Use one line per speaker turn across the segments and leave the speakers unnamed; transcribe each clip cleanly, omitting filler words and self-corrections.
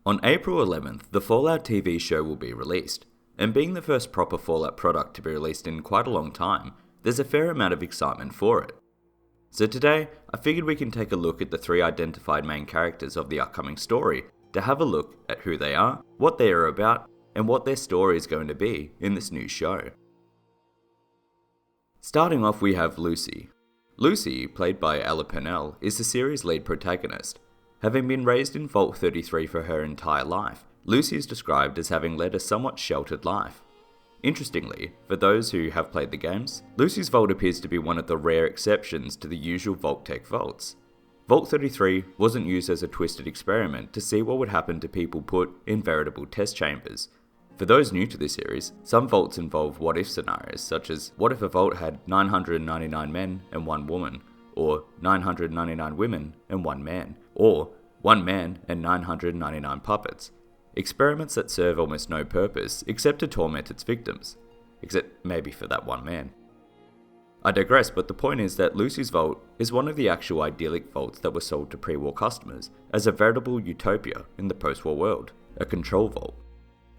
On April 11th, the Fallout TV show will be released, and being the first proper Fallout product to be released in quite a long time, there's a fair amount of excitement for it. So today, I figured we can take a look at the 3 identified main characters of the upcoming story to have a look at who they are, what they are about, and what their story is going to be in this new show. Starting off, we have Lucy. Lucy, played by Ella Purnell, is the series' lead protagonist. Having been raised in Vault 33 for her entire life, Lucy is described as having led a somewhat sheltered life. Interestingly, for those who have played the games, Lucy's vault appears to be one of the rare exceptions to the usual Vault-Tec vaults. Vault 33 wasn't used as a twisted experiment to see what would happen to people put in veritable test chambers. For those new to this series, some vaults involve what-if scenarios, such as what if a vault had 999 men and 1 woman, or 999 women and 1 man, or 1 man and 999 puppets. Experiments that serve almost no purpose except to torment its victims. Except maybe for that 1 man. I digress, but the point is that Lucy's vault is one of the actual idyllic vaults that were sold to pre-war customers as a veritable utopia in the post-war world, a control vault.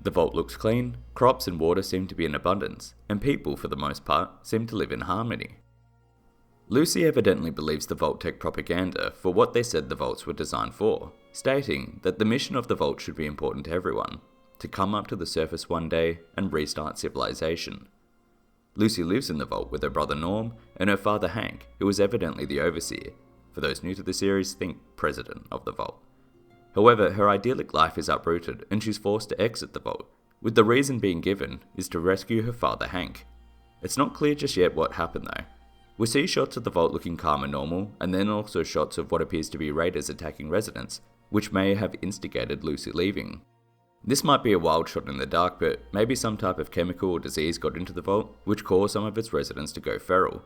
The vault looks clean, crops and water seem to be in abundance, and people, for the most part, seem to live in harmony. Lucy evidently believes the Vault-Tec propaganda for what they said the vaults were designed for, stating that the mission of the vault should be important to everyone, to come up to the surface one day and restart civilization. Lucy lives in the vault with her brother Norm and her father Hank, who is evidently the overseer. For those new to the series, think president of the vault. However, her idyllic life is uprooted and she's forced to exit the vault, with the reason being given is to rescue her father Hank. It's not clear just yet what happened though. We see shots of the vault looking calm and normal, and then also shots of what appears to be raiders attacking residents, which may have instigated Lucy leaving. This might be a wild shot in the dark, but maybe some type of chemical or disease got into the vault, which caused some of its residents to go feral.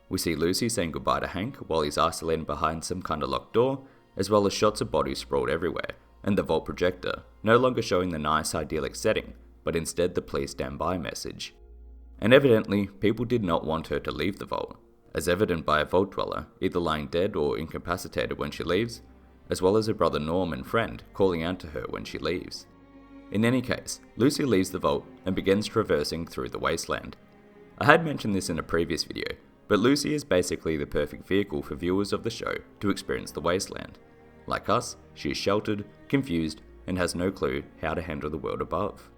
We see Lucy saying goodbye to Hank while he's isolated behind some kind of locked door, as well as shots of bodies sprawled everywhere, and the vault projector, no longer showing the nice idyllic setting, but instead the please stand by message. And evidently, people did not want her to leave the vault, as evident by a vault dweller either lying dead or incapacitated when she leaves, as well as her brother Norm and friend calling out to her when she leaves. In any case, Lucy leaves the vault and begins traversing through the wasteland. I had mentioned this in a previous video, but Lucy is basically the perfect vehicle for viewers of the show to experience the wasteland. Like us, she is sheltered, confused, and has no clue how to handle the world above.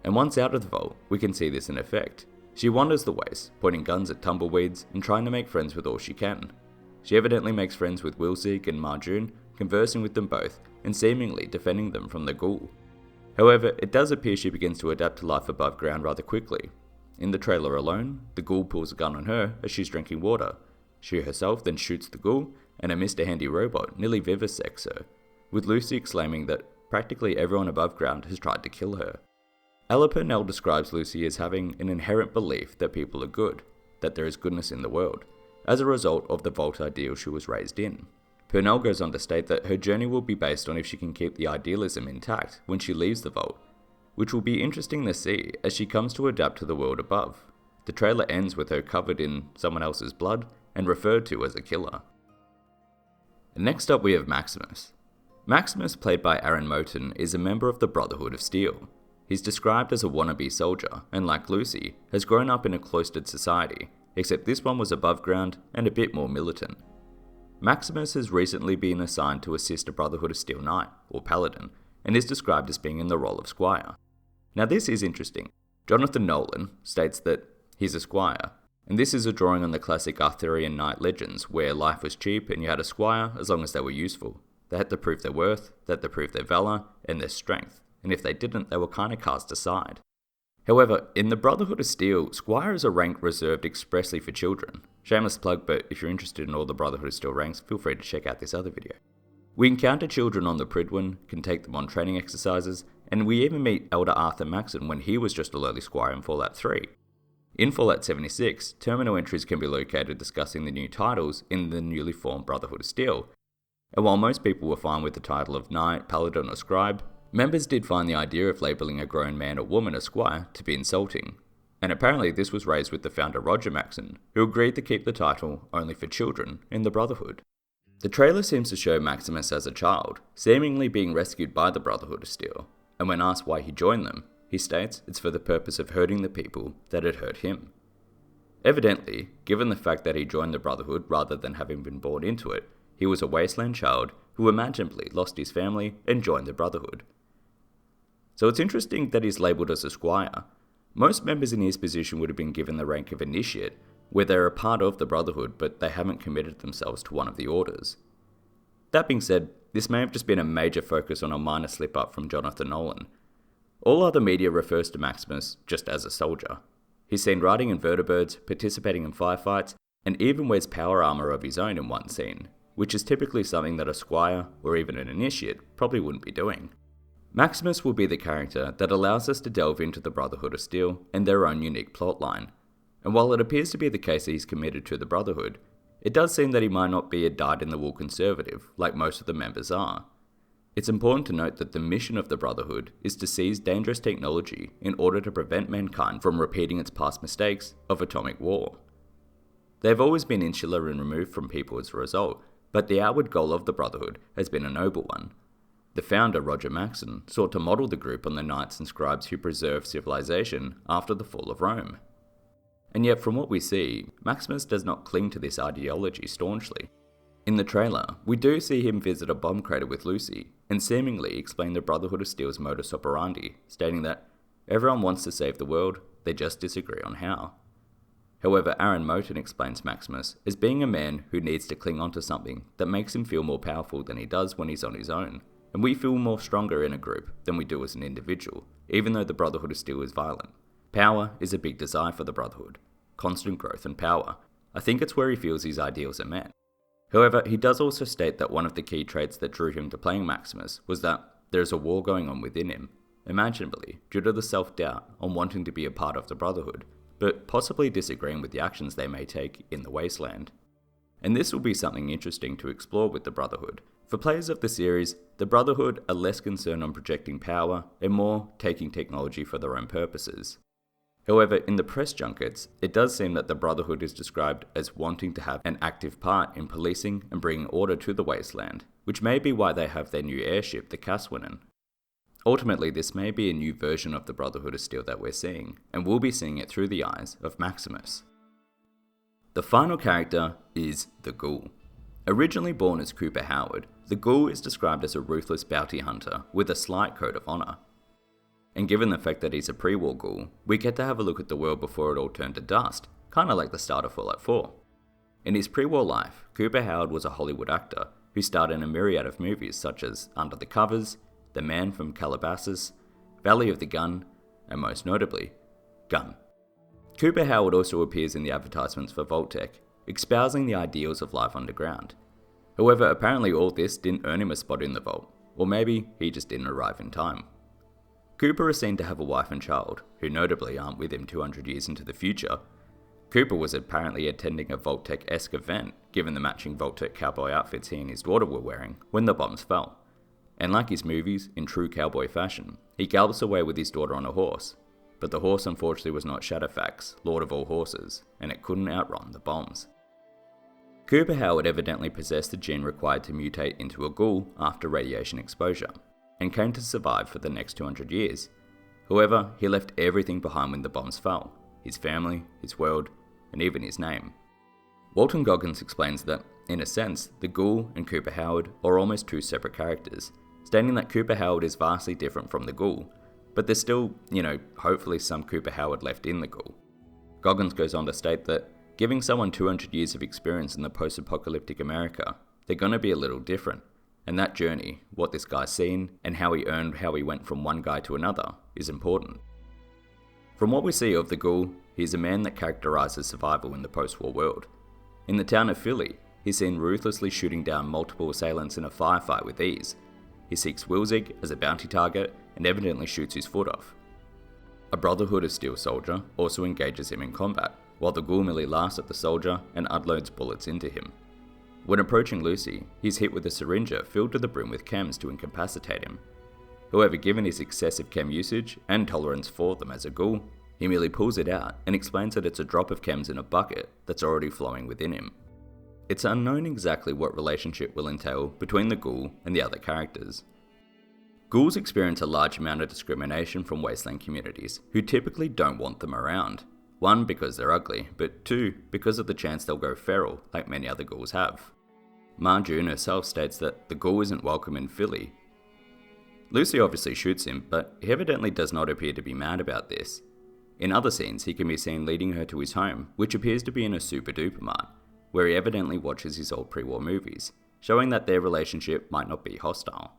And once out of the vault, we can see this in effect. She wanders the waste, pointing guns at tumbleweeds and trying to make friends with all she can. She evidently makes friends with Wilsig and Marjoon, conversing with them both and seemingly defending them from the Ghoul. However, it does appear she begins to adapt to life above ground rather quickly. In the trailer alone, the Ghoul pulls a gun on her as she's drinking water. She herself then shoots the Ghoul, and a Mr. Handy robot nearly vivisects her, with Lucy exclaiming that practically everyone above ground has tried to kill her. Ella Purnell describes Lucy as having an inherent belief that people are good, that there is goodness in the world, as a result of the vault ideal she was raised in. Purnell goes on to state that her journey will be based on if she can keep the idealism intact when she leaves the vault, which will be interesting to see as she comes to adapt to the world above. The trailer ends with her covered in someone else's blood and referred to as a killer. Next up we have Maximus. Maximus, played by Aaron Moten, is a member of the Brotherhood of Steel. He's described as a wannabe soldier, and like Lucy, has grown up in a cloistered society, except this one was above ground and a bit more militant. Maximus has recently been assigned to assist a Brotherhood of Steel Knight, or Paladin, and is described as being in the role of Squire. Now this is interesting. Jonathan Nolan states that he's a Squire, and this is a drawing on the classic Arthurian knight legends where life was cheap and you had a Squire as long as they were useful. They had to prove their worth, they had to prove their valour and their strength, and if they didn't, they were kind of cast aside. However, in the Brotherhood of Steel, Squire is a rank reserved expressly for children. Shameless plug, but if you're interested in all the Brotherhood of Steel ranks, feel free to check out this other video. We encounter children on the Pridwin, can take them on training exercises, and we even meet Elder Arthur Maxon when he was just a lowly Squire in Fallout 3. In Fallout 76, terminal entries can be located discussing the new titles in the newly formed Brotherhood of Steel. And while most people were fine with the title of Knight, Paladin or Scribe, members did find the idea of labelling a grown man or woman a Squire to be insulting. And apparently this was raised with the founder Roger Maxon, who agreed to keep the title only for children in the Brotherhood. The trailer seems to show Maximus as a child, seemingly being rescued by the Brotherhood of Steel, and when asked why he joined them, he states it's for the purpose of hurting the people that had hurt him. Evidently, given the fact that he joined the Brotherhood rather than having been born into it, he was a wasteland child who imaginably lost his family and joined the Brotherhood. So it's interesting that he's labelled as a squire. Most members in his position would have been given the rank of initiate, where they're a part of the Brotherhood but they haven't committed themselves to one of the orders. That being said, this may have just been a major focus on a minor slip up from Jonathan Nolan. All other media refers to Maximus just as a soldier. He's seen riding invertebrates, participating in firefights, and even wears power armor of his own in one scene, which is typically something that a squire, or even an initiate, probably wouldn't be doing. Maximus will be the character that allows us to delve into the Brotherhood of Steel and their own unique plotline. And while it appears to be the case that he's committed to the Brotherhood, it does seem that he might not be a dyed-in-the-wool conservative, like most of the members are. It's important to note that the mission of the Brotherhood is to seize dangerous technology in order to prevent mankind from repeating its past mistakes of atomic war. They've always been insular and removed from people as a result, but the outward goal of the Brotherhood has been a noble one. The founder, Roger Maxon, sought to model the group on the knights and scribes who preserved civilization after the fall of Rome. And yet from what we see, Maximus does not cling to this ideology staunchly. In the trailer, we do see him visit a bomb crater with Lucy, and seemingly explain the Brotherhood of Steel's modus operandi, stating that everyone wants to save the world, they just disagree on how. However, Aaron Moten explains Maximus as being a man who needs to cling onto something that makes him feel more powerful than he does when he's on his own, and we feel more stronger in a group than we do as an individual, even though the Brotherhood of Steel is violent. Power is a big desire for the Brotherhood, constant growth and power. I think it's where he feels his ideals are met. However, he does also state that one of the key traits that drew him to playing Maximus was that there is a war going on within him, imaginably due to the self-doubt on wanting to be a part of the Brotherhood, but possibly disagreeing with the actions they may take in the wasteland. And this will be something interesting to explore with the Brotherhood. For players of the series, the Brotherhood are less concerned on projecting power and more taking technology for their own purposes. However, in the press junkets, it does seem that the Brotherhood is described as wanting to have an active part in policing and bringing order to the wasteland, which may be why they have their new airship, the Caswinen. Ultimately, this may be a new version of the Brotherhood of Steel that we're seeing, and we'll be seeing it through the eyes of Maximus. The final character is the Ghoul. Originally born as Cooper Howard, the Ghoul is described as a ruthless bounty hunter with a slight code of honour. And given the fact that he's a pre-war Ghoul, we get to have a look at the world before it all turned to dust, kinda like the start of Fallout 4. In his pre-war life, Cooper Howard was a Hollywood actor who starred in a myriad of movies such as Under the Covers, The Man from Calabasas, Valley of the Gun, and most notably, Gun. Cooper Howard also appears in the advertisements for Vault-Tec, espousing the ideals of life underground. However, apparently all this didn't earn him a spot in the Vault, or maybe he just didn't arrive in time. Cooper is seen to have a wife and child, who notably aren't with him 200 years into the future. Cooper was apparently attending a Vault-Tec-esque event, given the matching Vault-Tec cowboy outfits he and his daughter were wearing when the bombs fell. And like his movies, in true cowboy fashion, he gallops away with his daughter on a horse. But the horse unfortunately was not Shadowfax, Lord of all horses, and it couldn't outrun the bombs. Cooper Howard evidently possessed the gene required to mutate into a Ghoul after radiation exposure, and came to survive for the next 200 years. However, he left everything behind when the bombs fell: his family, his world, and even his name. Walton Goggins explains that, in a sense, the Ghoul and Cooper Howard are almost two separate characters, stating that Cooper Howard is vastly different from the Ghoul, but there's still, hopefully some Cooper Howard left in the Ghoul. Goggins goes on to state that, giving someone 200 years of experience in the post-apocalyptic America, they're gonna be a little different. And that journey, what this guy's seen, and how he went from one guy to another, is important. From what we see of the Ghoul, he's a man that characterizes survival in the post-war world. In the town of Philly, he's seen ruthlessly shooting down multiple assailants in a firefight with ease. He seeks Wilzig as a bounty target and evidently shoots his foot off. A Brotherhood of Steel soldier also engages him in combat, while the Ghoul merely laughs at the soldier and unloads bullets into him. When approaching Lucy, he's hit with a syringe filled to the brim with chems to incapacitate him. However, given his excessive chem usage and tolerance for them as a Ghoul, he merely pulls it out and explains that it's a drop of chems in a bucket that's already flowing within him. It's unknown exactly what relationship will entail between the ghoul and the other characters. Ghouls experience a large amount of discrimination from wasteland communities, who typically don't want them around. 1, because they're ugly, but 2, because of the chance they'll go feral, like many other ghouls have. Ma June herself states that the ghoul isn't welcome in Philly. Lucy obviously shoots him, but he evidently does not appear to be mad about this. In other scenes, he can be seen leading her to his home, which appears to be in a super duper mart, where he evidently watches his old pre-war movies, showing that their relationship might not be hostile.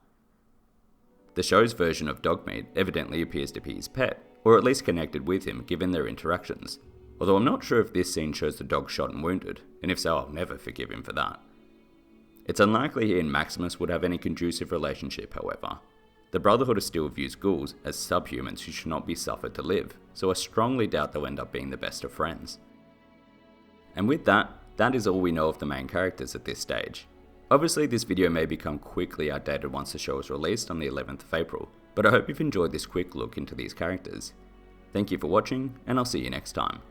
The show's version of Dogmeat evidently appears to be his pet, or at least connected with him given their interactions, although I'm not sure if this scene shows the dog shot and wounded, and if so I'll never forgive him for that. It's unlikely he and Maximus would have any conducive relationship, however. The Brotherhood of Steel views ghouls as subhumans who should not be suffered to live, so I strongly doubt they'll end up being the best of friends. And with that is all we know of the main characters at this stage. Obviously this video may become quickly outdated once the show is released on the 11th of April, but I hope you've enjoyed this quick look into these characters. Thank you for watching, and I'll see you next time.